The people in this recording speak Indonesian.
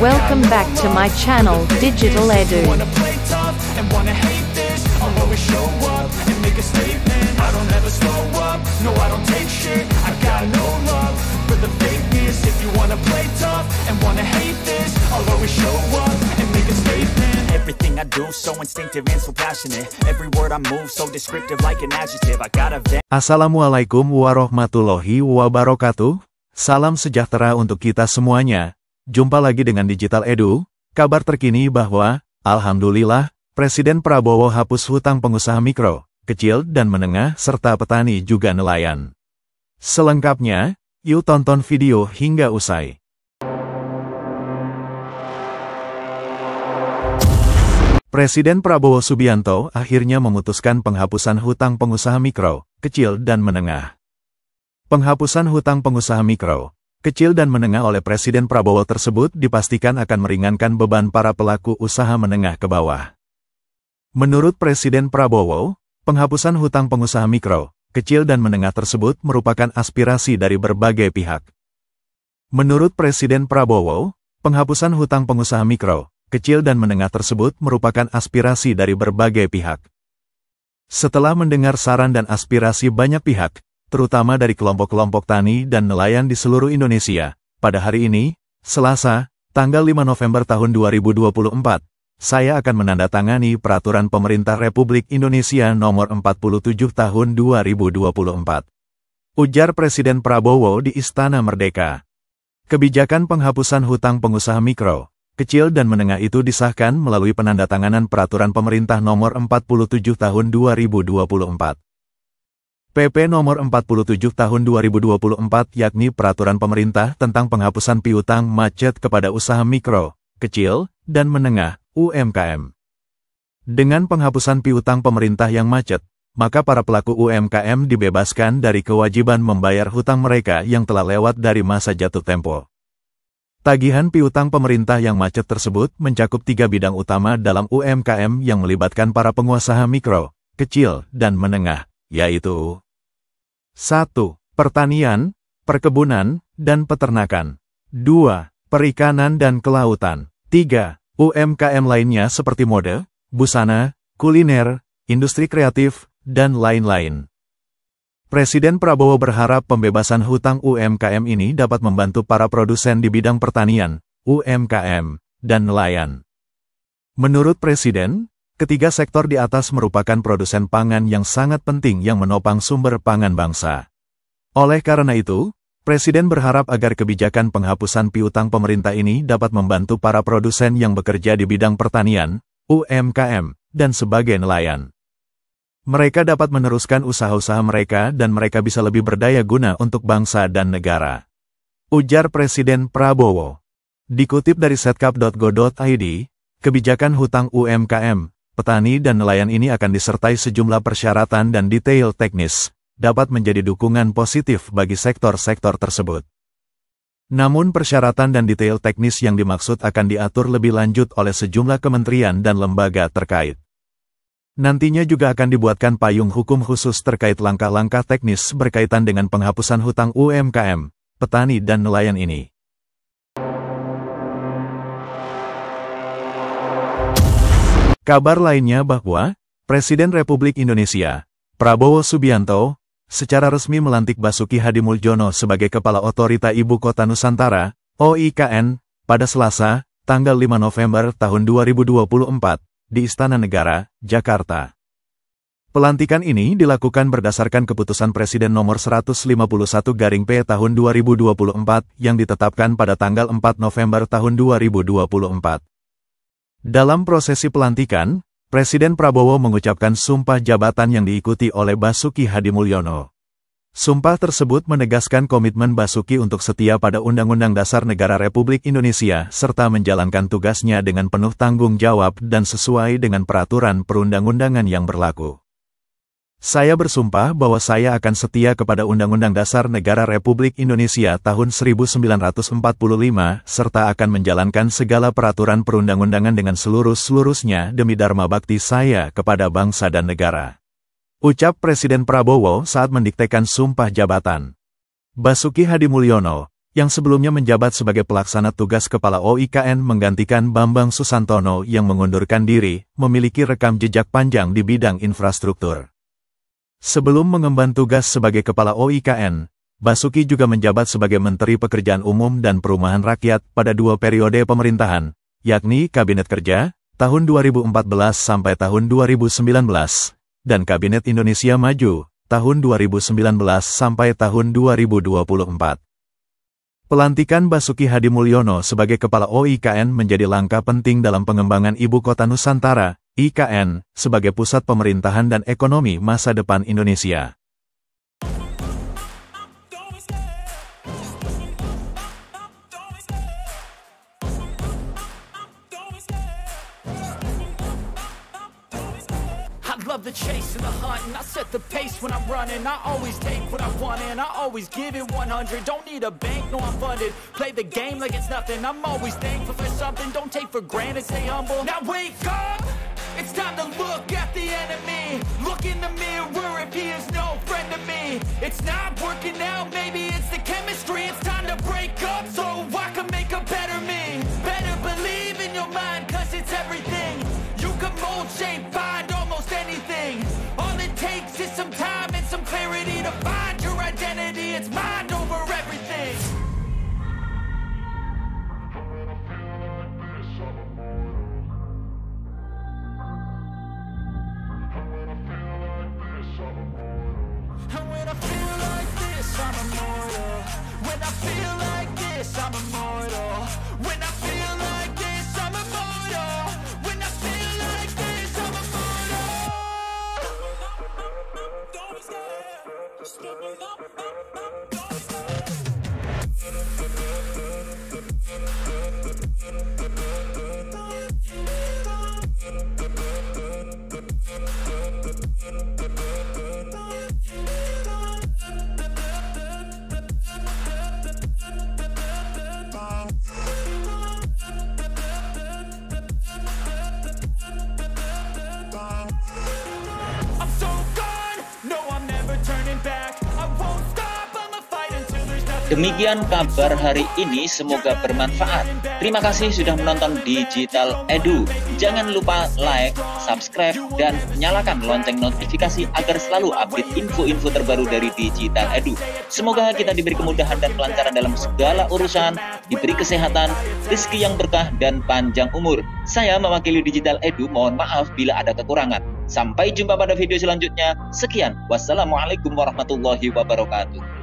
Welcome back to my channel, Digital Edu. Everything I do so instinctive and so passionate. Every word I move so descriptive like an adjective. I got a Assalamualaikum warahmatullahi wabarakatuh. Salam sejahtera untuk kita semuanya. Jumpa lagi dengan Digital Edu. Kabar terkini bahwa, alhamdulillah, Presiden Prabowo hapus hutang pengusaha mikro, kecil dan menengah serta petani juga nelayan. Selengkapnya, yuk tonton video hingga usai. Presiden Prabowo Subianto akhirnya memutuskan penghapusan hutang pengusaha mikro, kecil dan menengah. Penghapusan hutang pengusaha mikro, kecil dan menengah oleh Presiden Prabowo tersebut dipastikan akan meringankan beban para pelaku usaha menengah ke bawah. Menurut Presiden Prabowo, penghapusan hutang pengusaha mikro, kecil dan menengah tersebut merupakan aspirasi dari berbagai pihak. Menurut Presiden Prabowo, penghapusan hutang pengusaha mikro, kecil dan menengah tersebut merupakan aspirasi dari berbagai pihak. Setelah mendengar saran dan aspirasi banyak pihak, terutama dari kelompok-kelompok tani dan nelayan di seluruh Indonesia, pada hari ini, Selasa, tanggal 5 November tahun 2024, saya akan menandatangani Peraturan Pemerintah Republik Indonesia Nomor 47 Tahun 2024. Ujar Presiden Prabowo di Istana Merdeka. Kebijakan penghapusan hutang pengusaha mikro, kecil dan menengah itu disahkan melalui penandatanganan Peraturan Pemerintah Nomor 47 Tahun 2024. PP Nomor 47 Tahun 2024 yakni Peraturan Pemerintah tentang penghapusan piutang macet kepada usaha mikro, kecil, dan menengah, UMKM. Dengan penghapusan piutang pemerintah yang macet, maka para pelaku UMKM dibebaskan dari kewajiban membayar hutang mereka yang telah lewat dari masa jatuh tempo. Tagihan piutang pemerintah yang macet tersebut mencakup 3 bidang utama dalam UMKM yang melibatkan para pengusaha mikro, kecil, dan menengah, yaitu 1. Pertanian, perkebunan, dan peternakan. 2. Perikanan dan kelautan. 3. UMKM lainnya seperti mode, busana, kuliner, industri kreatif, dan lain-lain. Presiden Prabowo berharap pembebasan hutang UMKM ini dapat membantu para produsen di bidang pertanian, UMKM, dan nelayan. Menurut Presiden, ketiga sektor di atas merupakan produsen pangan yang sangat penting yang menopang sumber pangan bangsa. Oleh karena itu, Presiden berharap agar kebijakan penghapusan piutang pemerintah ini dapat membantu para produsen yang bekerja di bidang pertanian, UMKM, dan sebagai nelayan. Mereka dapat meneruskan usaha-usaha mereka dan mereka bisa lebih berdaya guna untuk bangsa dan negara. Ujar Presiden Prabowo. Dikutip dari setkap.go.id, kebijakan hutang UMKM, petani dan nelayan ini akan disertai sejumlah persyaratan dan detail teknis, dapat menjadi dukungan positif bagi sektor-sektor tersebut. Namun persyaratan dan detail teknis yang dimaksud akan diatur lebih lanjut oleh sejumlah kementerian dan lembaga terkait. Nantinya juga akan dibuatkan payung hukum khusus terkait langkah-langkah teknis berkaitan dengan penghapusan hutang UMKM, petani dan nelayan ini. Kabar lainnya bahwa, Presiden Republik Indonesia, Prabowo Subianto, secara resmi melantik Basuki Hadimuljono sebagai Kepala Otorita Ibu Kota Nusantara, OIKN, pada Selasa, tanggal 5 November tahun 2024, di Istana Negara, Jakarta. Pelantikan ini dilakukan berdasarkan keputusan Presiden Nomor 151/P tahun 2024 yang ditetapkan pada tanggal 4 November tahun 2024. Dalam prosesi pelantikan, Presiden Prabowo mengucapkan sumpah jabatan yang diikuti oleh Basuki Hadimuljono. Sumpah tersebut menegaskan komitmen Basuki untuk setia pada Undang-Undang Dasar Negara Republik Indonesia serta menjalankan tugasnya dengan penuh tanggung jawab dan sesuai dengan peraturan perundang-undangan yang berlaku. Saya bersumpah bahwa saya akan setia kepada Undang-Undang Dasar Negara Republik Indonesia tahun 1945 serta akan menjalankan segala peraturan perundang-undangan dengan seluruh-seluruhnya demi dharma bakti saya kepada bangsa dan negara. Ucap Presiden Prabowo saat mendiktekan sumpah jabatan. Basuki Hadimulyono, yang sebelumnya menjabat sebagai pelaksana tugas Kepala OIKN menggantikan Bambang Susantono yang mengundurkan diri, memiliki rekam jejak panjang di bidang infrastruktur. Sebelum mengemban tugas sebagai Kepala OIKN, Basuki juga menjabat sebagai Menteri Pekerjaan Umum dan Perumahan Rakyat pada 2 periode pemerintahan, yakni Kabinet Kerja, tahun 2014 sampai tahun 2019, dan Kabinet Indonesia Maju, tahun 2019 sampai tahun 2024. Pelantikan Basuki Hadimulyono sebagai Kepala OIKN menjadi langkah penting dalam pengembangan Ibu Kota Nusantara, IKN, sebagai pusat pemerintahan dan ekonomi masa depan Indonesia. Love the chase and the hunt, and I set the pace when I'm running. I always take what I want and I always give it 100. Don't need a bank, no I'm funded. Play the game like it's nothing. I'm always thankful for something. Don't take for granted, stay humble. Now wake up, it's time to look at the enemy. Look in the mirror if he is no friend to me. It's not working out, maybe it's the chemistry. It's time to break up so I can make a better me. Better believe in your mind, cause it's everything. You can mold, shape, find almost anything. All it takes is some time and some clarity to find your identity. It's mind over everything. And when I feel like this, I'm immortal. When I feel like this, I'm immortal. When I feel like this, I'm immortal. When I feel like this, I'm immortal. Don't be scared. Step it up, don't be scared. I'm so gone, no I'm never turning back. I won't stop, I'ma fight until there's nothing. Demikian kabar hari ini, semoga bermanfaat. Terima kasih sudah menonton Digital Edu. Jangan lupa like, subscribe, dan nyalakan lonceng notifikasi agar selalu update info-info terbaru dari Digital Edu. Semoga kita diberi kemudahan dan kelancaran dalam segala urusan, diberi kesehatan, rezeki yang berkah, dan panjang umur. Saya mewakili Digital Edu, mohon maaf bila ada kekurangan. Sampai jumpa pada video selanjutnya. Sekian, wassalamualaikum warahmatullahi wabarakatuh.